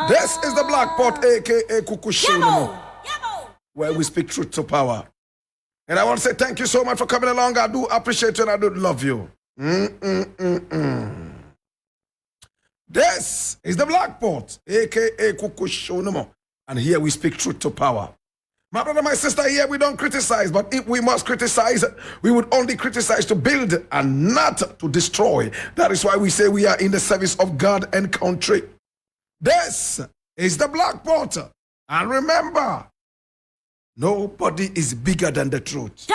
This is the Black Pot, aka Kukushono, where we speak truth to power. And I want to say thank you so much for coming along. I do appreciate you and I do love you. This is the Black Pot, aka Kukushono, and here we speak truth to power. My brother, my sister, here we don't criticize, but if we must criticize, we would only criticize to build and not to destroy. That is why we say we are in the service of God and country. This is the Black Pot. And remember, nobody is bigger than the truth.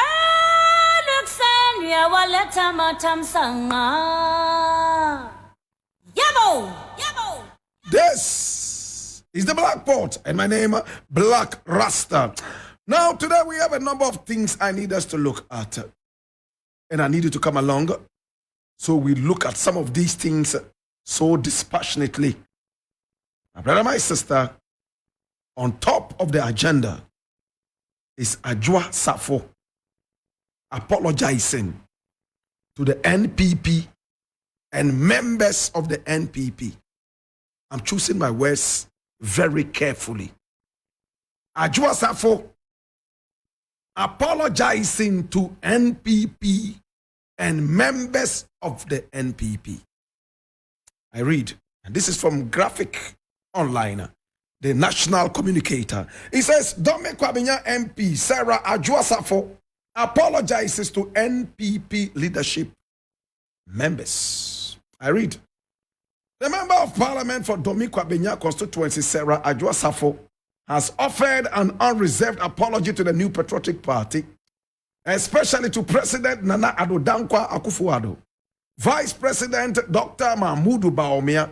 This is the Black Pot, and my name Blakk Rasta. Now today we have a number of things I need us to look at, and I need you to come along so we look at some of these things so dispassionately. My brother, my sister, on top of the agenda is Adwoa Safo apologizing to the NPP and members of the NPP. I'm choosing my words very carefully. Adwoa Safo apologizing to NPP and members of the NPP. I read, and this is from Graphic Online, the national communicator. It says, Dome Kwabinya MP Sarah Adwoa Safo apologizes to NPP leadership members. I read, the member of parliament for Dome Kwabinya constituency, Sarah Adwoa Safo, has offered an unreserved apology to the New Patriotic Party, especially to President Nana Addo Dankwa Akufo-Addo, Vice President Dr. Mahmoud Bawumia,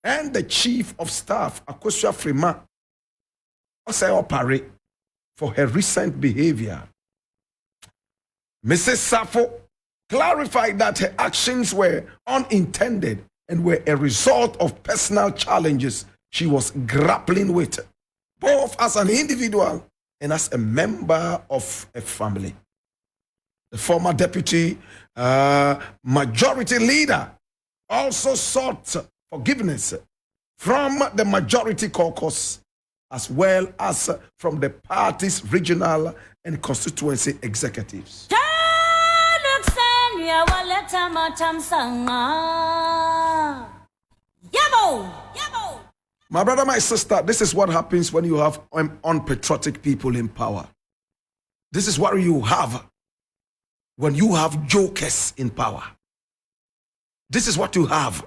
and the Chief of Staff Akosua Frima Osei for her recent behavior. Mrs. Safo clarified that her actions were unintended and were a result of personal challenges she was grappling with, both as an individual and as a member of a family. The former deputy majority leader also sought forgiveness from the majority caucus as well as from the party's regional and constituency executives. My brother, my sister, this is what happens when you have unpatriotic people in power. This is what you have when you have jokers in power. This is what you have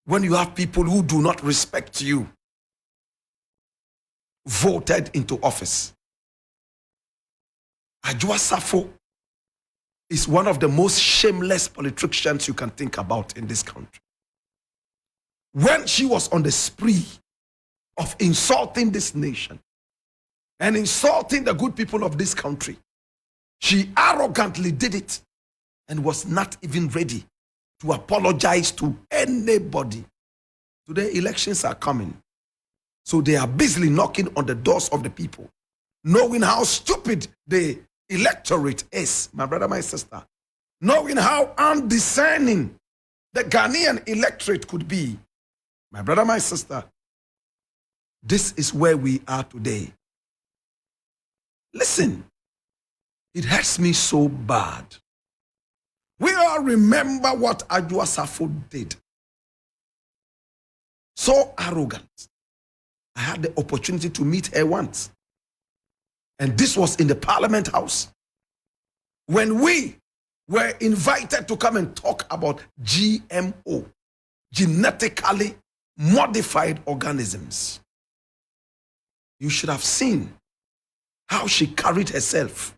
when you have people who do not respect you voted into office. Adwoa Safo is one of the most shameless politicians you can think about in this country. When she was on the spree of insulting this nation and insulting the good people of this country, she arrogantly did it and was not even ready to apologize to anybody. Today, elections are coming. So they are busily knocking on the doors of the people, knowing how stupid the electorate is, my brother, my sister, knowing how undiscerning the Ghanaian electorate could be. My brother, my sister, this is where we are today. Listen, it hurts me so bad. We all remember what Adwoa Safo did. So arrogant. I had the opportunity to meet her once. And this was in the Parliament House. When we were invited to come and talk about GMO, genetically modified organisms. You should have seen how she carried herself,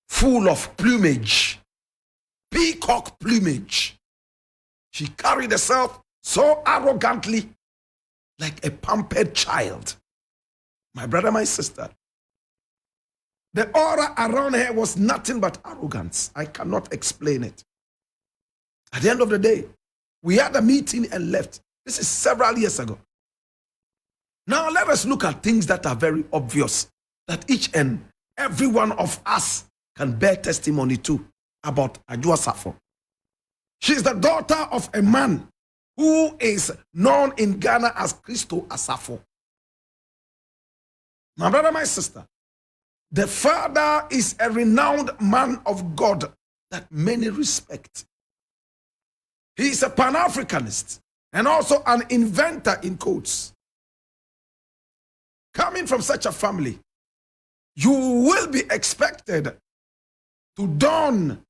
full of plumage, peacock plumage. She carried herself so arrogantly, like a pampered child. My brother, my sister, the aura around her was nothing but arrogance. I cannot explain it. At the end of the day, we had a meeting and left. This is several years ago. Now let us look at things that are very obvious, that each and every one of us can bear testimony to about Adwoa Safo. She's the daughter of a man who is known in Ghana as Adwoa Safo. My brother, my sister, the father is a renowned man of God that many respect. He is a Pan-Africanist and also an inventor in quotes. Coming from such a family, you will be expected to don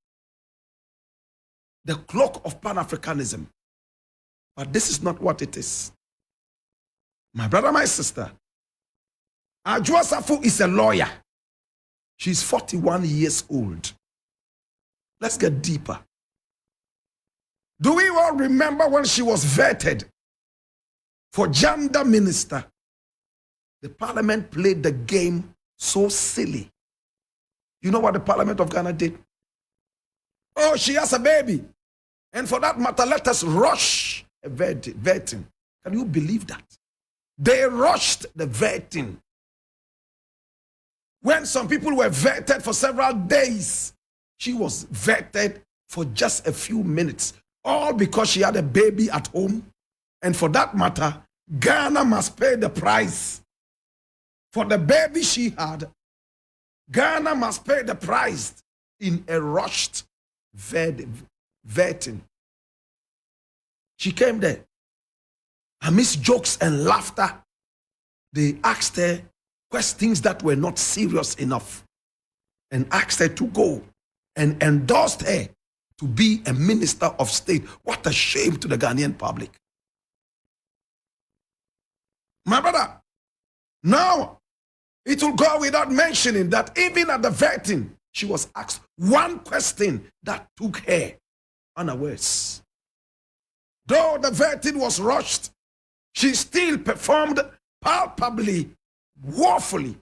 the cloak of Pan-Africanism. But this is not what it is. My brother, my sister, Adwoa Safo is a lawyer. She's 41 years old. Let's get deeper. Do we all remember when she was vetted for gender minister? The parliament played the game so silly. You know what the parliament of Ghana did? Oh, she has a baby. And for that matter, let us rush a vetting. Can you believe that? They rushed the vetting. When some people were vetted for several days, she was vetted for just a few minutes. All because she had a baby at home. And for that matter, Ghana must pay the price. For the baby she had, Ghana must pay the price in a rushed vetting. She came there. Amidst jokes and laughter, they asked her questions that were not serious enough and asked her to go and endorsed her to be a minister of state. What a shame to the Ghanaian public. My brother, now it will go without mentioning that even at the vetting, she was asked one question that took her unawares. Though the vetting was rushed, she still performed palpably, woefully.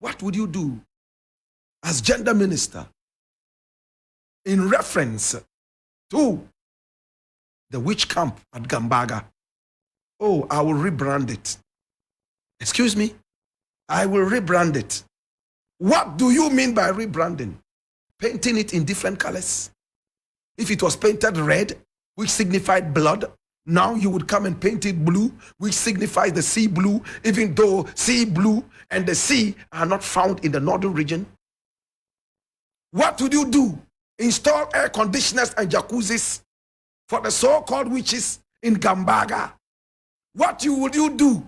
What would you do as gender minister in reference to the witch camp at Gambaga? Oh, I will rebrand it. Excuse me? I will rebrand it. What do you mean by rebranding? Painting it in different colors? If it was painted red, which signified blood, now you would come and paint it blue, which signifies the sea blue, even though sea blue and the sea are not found in the northern region. What would you do? Install air conditioners and jacuzzis for the so-called witches in Gambaga? What would you do?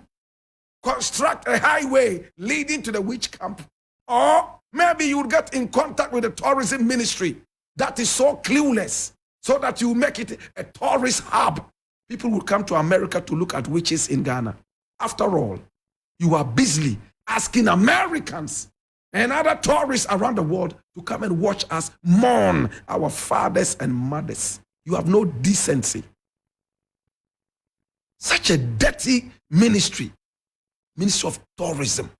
Construct a highway leading to the witch camp? Or maybe you would get in contact with the tourism ministry that is so clueless, so that you make it a tourist hub. People will come to America to look at witches in Ghana. After all, you are busily asking Americans and other tourists around the world to come and watch us mourn our fathers and mothers. You have no decency. Such a dirty ministry of tourism.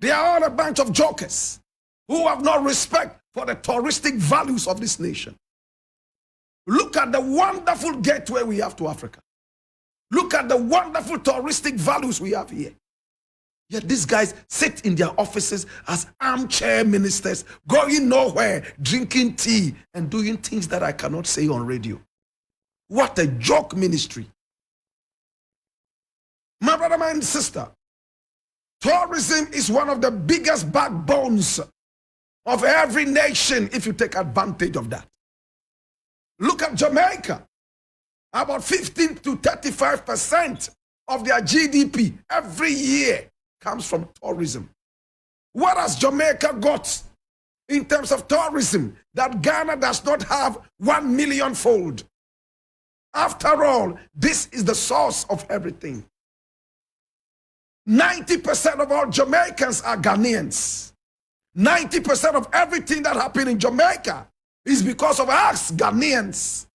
They are all a bunch of jokers who have no respect for the touristic values of this nation. Look at the wonderful gateway we have to Africa. Look at the wonderful touristic values we have here. Yet these guys sit in their offices as armchair ministers, going nowhere, drinking tea and doing things that I cannot say on radio. What a joke ministry. My brother, my sister, tourism is one of the biggest backbones of every nation if you take advantage of that. Look at Jamaica. About 15 to 35% of their GDP every year comes from tourism. What has Jamaica got in terms of tourism that Ghana does not have 1 million fold? After all, this is the source of everything. 90% of all Jamaicans are Ghanaians. 90% of everything that happened in Jamaica is because of us Ghanaians.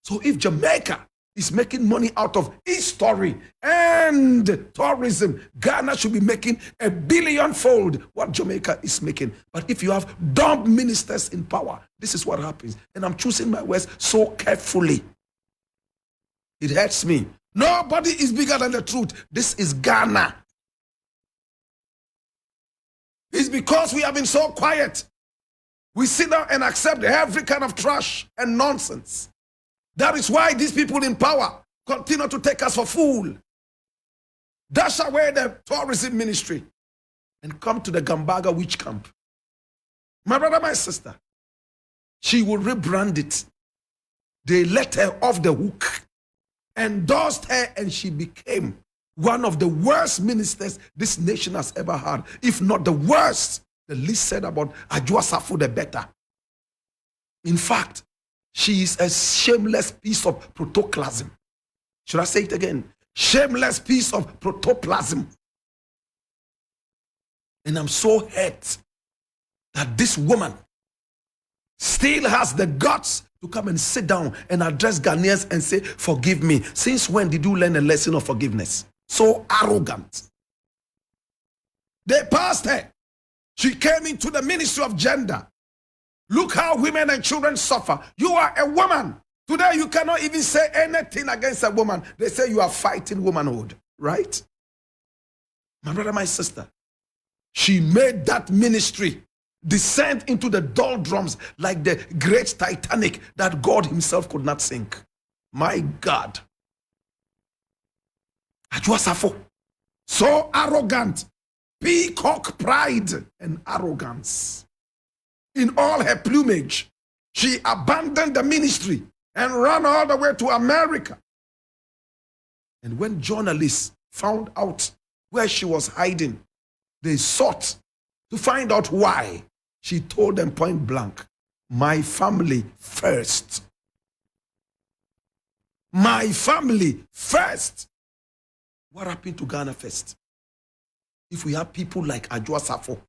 So if Jamaica is making money out of history and tourism, Ghana should be making 1 billion-fold what Jamaica is making. But if you have dumb ministers in power, this is what happens. And I'm choosing my words so carefully. It hurts me. Nobody is bigger than the truth. This is Ghana. It's because we have been so quiet. We sit down and accept every kind of trash and nonsense. That is why these people in power continue to take us for fool. Dash away the tourism ministry and come to the Gambaga witch camp. My brother, my sister, she will rebrand it. They let her off the hook, endorsed her, and she became one of the worst ministers this nation has ever had. If not the worst, the least said about Adwoa Safo, the better. In fact, she is a shameless piece of protoplasm. Should I say it again? Shameless piece of protoplasm. And I'm so hurt that this woman still has the guts to come and sit down and address Ghanaians and say, forgive me. Since when did you learn a lesson of forgiveness? So arrogant. They passed her. She came into the Ministry of Gender. Look how women and children suffer. You are a woman. Today you cannot even say anything against a woman. They say you are fighting womanhood, right? My brother, my sister, she made that ministry descend into the doldrums like the great Titanic that God himself could not sink. My God. Adwoa Safo, so arrogant, peacock pride and arrogance. In all her plumage, she abandoned the ministry and ran all the way to America. And when journalists found out where she was hiding, they sought to find out why. She told them point blank, my family first. My family first. What happened to Ghana first? If we have people like Adwoa Safo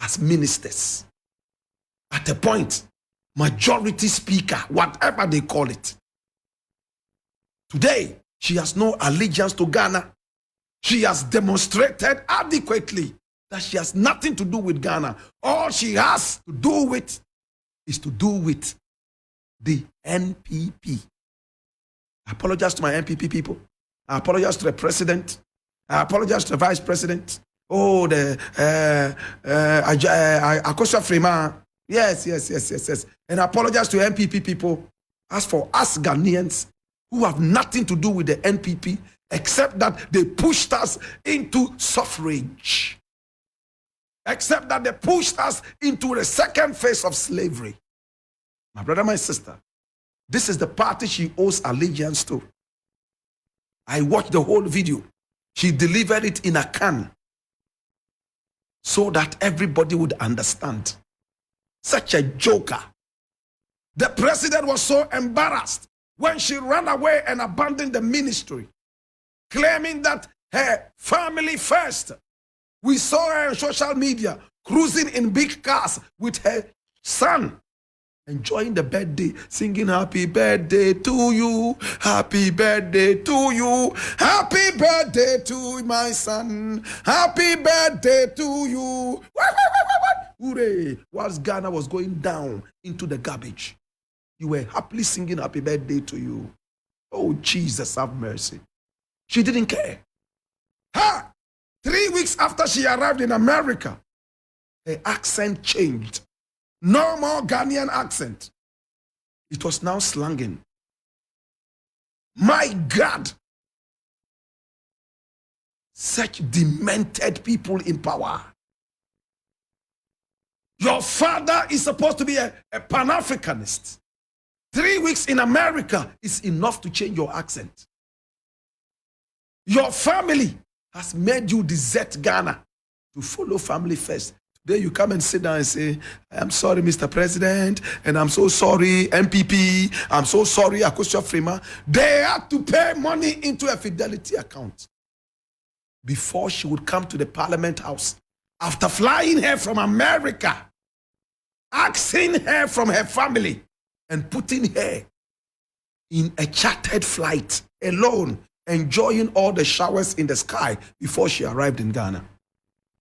as ministers, at a point, majority speaker, whatever they call it. Today, she has no allegiance to Ghana. She has demonstrated adequately that she has nothing to do with Ghana. All she has to do with is to do with the NPP. I apologize to my NPP people. I apologize to the president. I apologize to the vice president. Oh, the Akosua Freeman. Yes. And I apologize to NPP people. As for us Ghanaians who have nothing to do with the NPP, except that they pushed us into suffrage. Except that they pushed us into the second phase of slavery. My brother, my sister, this is the party she owes allegiance to. I watched the whole video. She delivered it in a can so that everybody would understand. Such a joker. The president was so embarrassed when she ran away and abandoned the ministry, claiming that her family first. We saw her on social media cruising in big cars with her son, enjoying the birthday, singing happy birthday to you, happy birthday to you, happy birthday to my son, happy birthday to you. Hooray! Whilst Ghana was going down into the garbage, you were happily singing happy birthday to you. Oh, Jesus, have mercy. She didn't care. 3 weeks after she arrived in America, her accent changed. No more Ghanaian accent. It was now slanging. My God. Such demented people in power. Your father is supposed to be a Pan-Africanist. 3 weeks in America is enough to change your accent. Your family has made you desert Ghana to follow family first. Today you come and sit down and say, I'm sorry, Mr. President, and I'm so sorry, MPP, I'm so sorry, Akosua Freeman. They had to pay money into a fidelity account before she would come to the Parliament House. After flying her from America, asking her from her family, and putting her in a chartered flight alone, enjoying all the showers in the sky before she arrived in Ghana.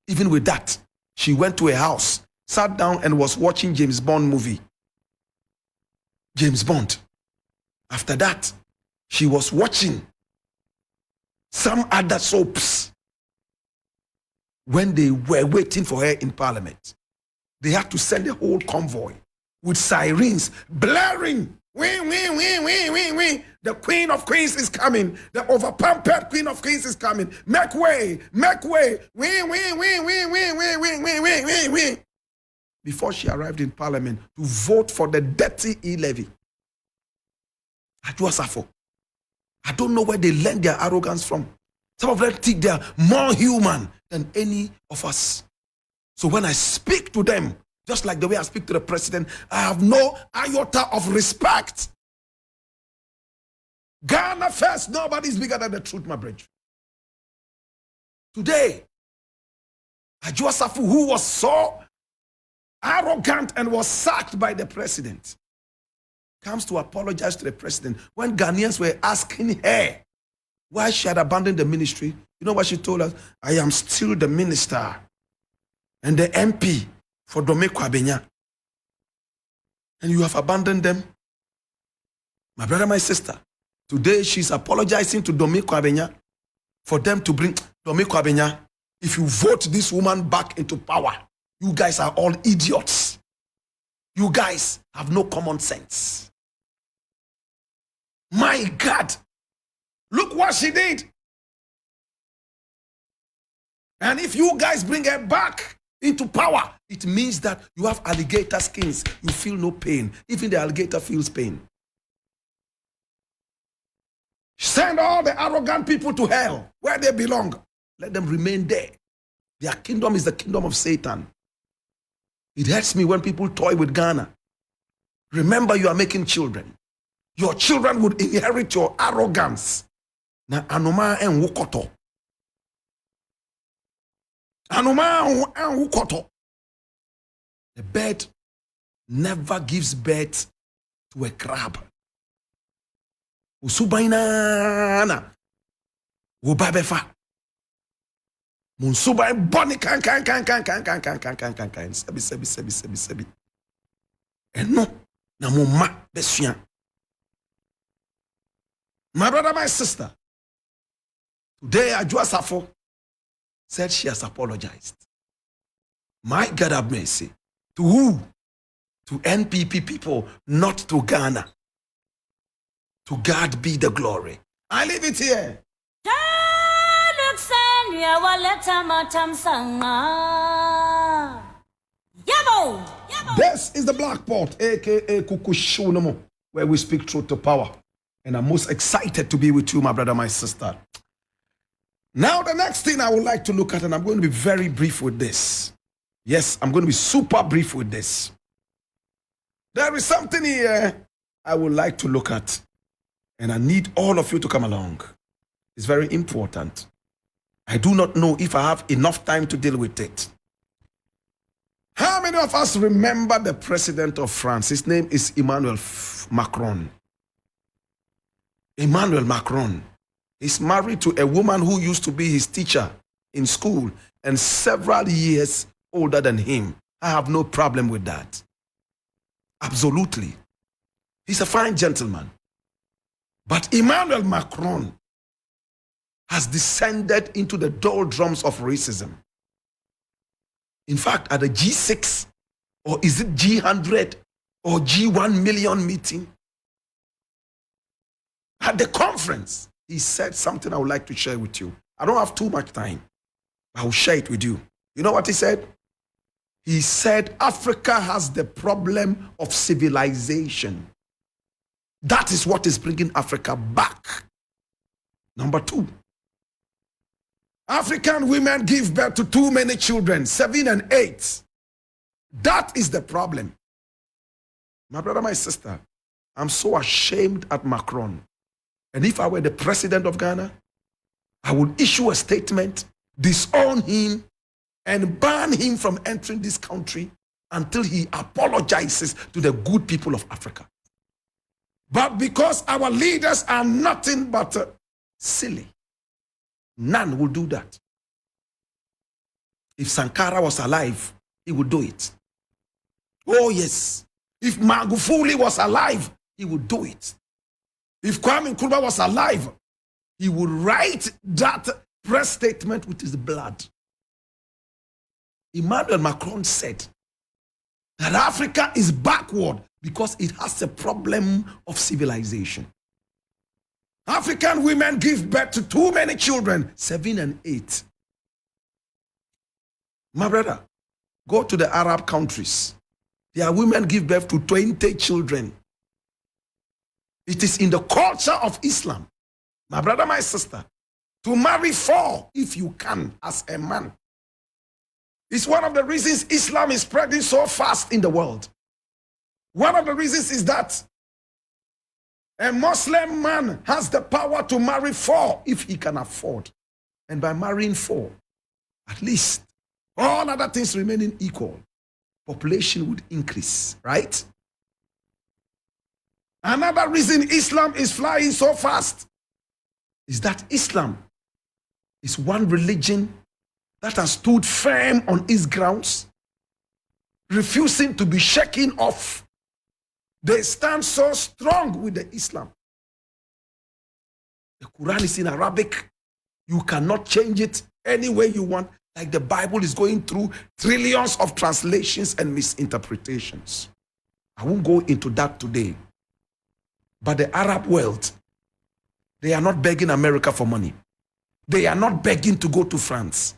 Even with that, she went to a house, sat down and was watching James Bond movie. James Bond. After that, she was watching some other soaps when they were waiting for her in Parliament. They had to send a whole convoy with sirens blaring. Wing, wing, wing, wing, wing, wing. The Queen of Queens is coming. The overpampered Queen of Queens is coming. Make way, make way. Wing, wing, wing, wing, wing, wing, wing, wing, wing, wing, wing. Before she arrived in Parliament to vote for the dirty e-levy. Adwoa Safo. I don't know where they learned their arrogance from. Some of them think they are more human than any of us. So when I speak to them, just like the way I speak to the president, I have no iota of respect. Ghana first, nobody's bigger than the truth, my bridge. Today, Adwoa Safo, who was so arrogant and was sacked by the president, comes to apologize to the president when Ghanaians were asking her why she had abandoned the ministry. You know what she told us? I am still the minister and the MP for Dome Kwabenya. And you have abandoned them? My brother, my sister, today she's apologizing to Dome Kwabenya for them to bring Dome Kwabenya. If you vote this woman back into power, you guys are all idiots. You guys have no common sense. My God, look what she did. And if you guys bring her back into power, it means that you have alligator skins. You feel no pain. Even the alligator feels pain. Send all the arrogant people to hell where they belong. Let them remain there. Their kingdom is the kingdom of Satan. It hurts me when people toy with Ghana. Remember, you are making children. Your children would inherit your arrogance. Na anoma en wukoto. Anoma en wukoto. The bird never gives birth to a crab. Usubaina na wubabefa. Munsubai boni kan. Sebi. Eno na mumma besua. My brother, my sister, today Adwoa Safo said she has apologized. My God have mercy. To who? To NPP people, not to Ghana. To God be the glory. I leave it here. This is the Black Pot, aka Kukushunomo, where we speak truth to power. And I'm most excited to be with you, my brother, my sister. Now, the next thing I would like to look at, and I'm going to be very brief with this. Yes, I'm going to be super brief with this. There is something here I would like to look at, and I need all of you to come along. It's very important. I do not know if I have enough time to deal with it. How many of us remember the president of France? His name is Emmanuel Macron. Emmanuel Macron is married to a woman who used to be his teacher in school and several years older than him. I have no problem with that. Absolutely. He's a fine gentleman. But Emmanuel Macron has descended into the doldrums of racism. In fact, at the G6, or is it G100 or G1 million meeting, at the conference, he said something I would like to share with you. I don't have too much time. I will share it with you. You know what he said? He said Africa has the problem of civilization. That is what is bringing Africa back. Number two, African women give birth to too many children, 7 and 8. That is the problem. My brother, my sister, I'm so ashamed at Macron. And if I were the president of Ghana, I would issue a statement, disown him, and ban him from entering this country until he apologizes to the good people of Africa. But because our leaders are nothing but silly, none will do that. If Sankara was alive, he would do it. Oh yes. If Magufuli was alive, he would do it. If Kwame Nkrumah was alive, he would write that press statement with his blood. Emmanuel Macron said that Africa is backward because it has a problem of civilization. African women give birth to too many children, 7 and 8. My brother, go to the Arab countries. Their women give birth to 20 children. It is in the culture of Islam, my brother, my sister, to marry 4 if you can as a man. It's one of the reasons Islam is spreading so fast in the world. One of the reasons is that a Muslim man has the power to marry 4 if he can afford. And by marrying 4, at least all other things remaining equal, population would increase, right? Another reason Islam is flying so fast is that Islam is one religion that has stood firm on its grounds, refusing to be shaken off. They stand so strong with the Islam. The Quran is in Arabic. You cannot change it any way you want. Like the Bible is going through trillions of translations and misinterpretations. I won't go into that today. But the Arab world, they are not begging America for money. They are not begging to go to France.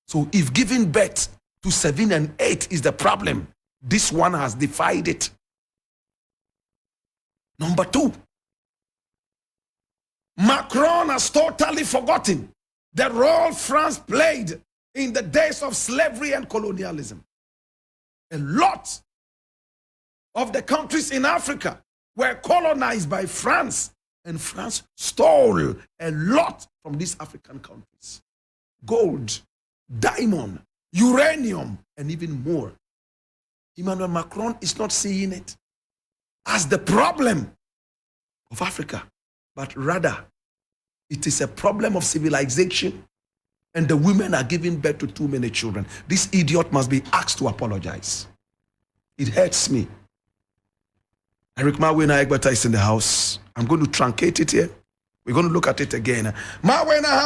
So if giving birth to 7 and 8 is the problem, this one has defied it. Number 2, Macron has totally forgotten the role France played in the days of slavery and colonialism. A lot of the countries in Africa were colonized by France, and France stole a lot from these African countries. Gold, diamond, uranium, and even more. Emmanuel Macron is not seeing it as the problem of Africa, but rather it is a problem of civilization, and the women are giving birth to too many children. This idiot must be asked to apologize. It hurts me. Eric Mawena Egbata is in the house. I'm going to truncate it here. We're going to look at it again. Mawena